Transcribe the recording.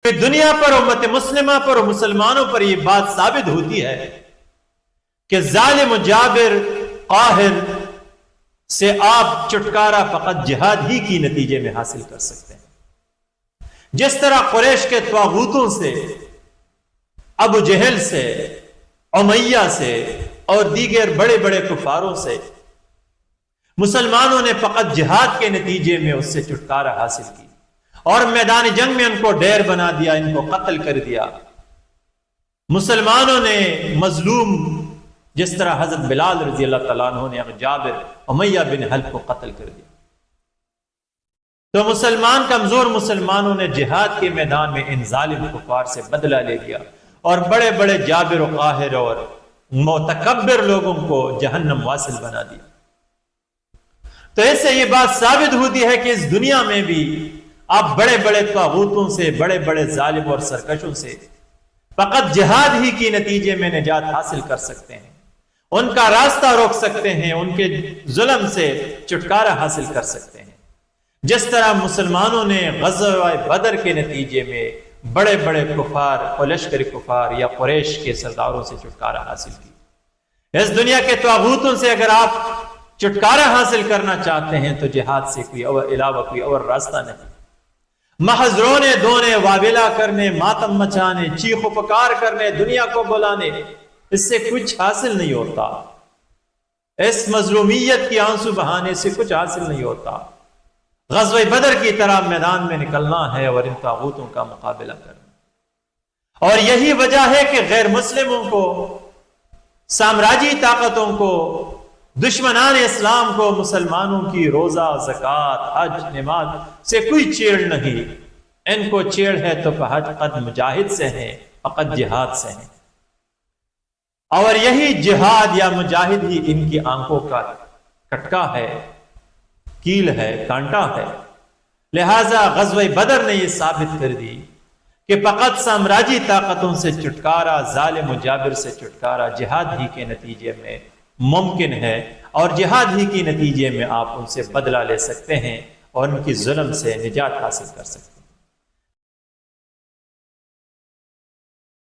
کہ دنیا پر امت مسلمہ پر اور مسلمانوں پر یہ بات ثابت ہوتی ہے کہ ظالم و جابر قاہر سے آپ چھٹکارا فقط جہاد ہی کی نتیجے میں حاصل کر سکتے ہیں. جس طرح قریش کے طاغوتوں سے، ابو جہل سے، امیہ سے اور دیگر بڑے بڑے کفاروں سے مسلمانوں نے فقط جہاد کے نتیجے میں اس سے چھٹکارا حاصل کی اور میدان جنگ میں ان کو ڈیر بنا دیا، ان کو قتل کر دیا. مسلمانوں نے مظلوم جس طرح حضرت بلال رضی اللہ تعالیٰ عنہ نے جابر امیہ بن حلب کو قتل کر دیا. تو مسلمان کمزور مسلمانوں نے جہاد کے میدان میں ان ظالم کفار سے بدلہ لے لیا اور بڑے بڑے جابر و قاہر اور متکبر لوگوں کو جہنم واصل بنا دیا. تو اس سے یہ بات ثابت ہوتی ہے کہ اس دنیا میں بھی آپ بڑے بڑے طاغوتوں سے، بڑے بڑے ظالم اور سرکشوں سے فقط جہاد ہی کی نتیجے میں نجات حاصل کر سکتے ہیں، ان کا راستہ روک سکتے ہیں، ان کے ظلم سے چھٹکارا حاصل کر سکتے ہیں. جس طرح مسلمانوں نے غزوہ بدر کے نتیجے میں بڑے بڑے کفار اور لشکر کفار یا قریش کے سرداروں سے چھٹکارا حاصل کی. اس دنیا کے طاغوتوں سے اگر آپ چھٹکارا حاصل کرنا چاہتے ہیں تو جہاد سے کوئی اور علاوہ کوئی اور راستہ نہیں. محض رونے دھونے، واویلا کرنے، ماتم مچانے، چیخ و پکار کرنے، دنیا کو بلانے، اس سے کچھ حاصل نہیں ہوتا. اس مظلومیت کی آنسو بہانے سے کچھ حاصل نہیں ہوتا. غزوہ بدر کی طرح میدان میں نکلنا ہے اور ان طاغوتوں کا مقابلہ کرنا. اور یہی وجہ ہے کہ غیر مسلموں کو، سامراجی طاقتوں کو، دشمنان اسلام کو مسلمانوں کی روزہ، زکوٰۃ، حج، نماز سے کوئی چیڑ نہیں. ان کو چیڑ ہے تو فقط مجاہد سے ہیں، فقط جہاد سے ہیں. اور یہی جہاد یا مجاہد ہی ان کی آنکھوں کا کٹکا ہے، کیل ہے، کانٹا ہے. لہذا غزوہ بدر نے یہ ثابت کر دی کہ فقط سامراجی طاقتوں سے چھٹکارا، ظالم و جابر سے چھٹکارا جہاد ہی کے نتیجے میں ممکن ہے، اور جہاد ہی کے نتیجے میں آپ ان سے بدلہ لے سکتے ہیں اور ان کی ظلم سے نجات حاصل کر سکتے ہیں.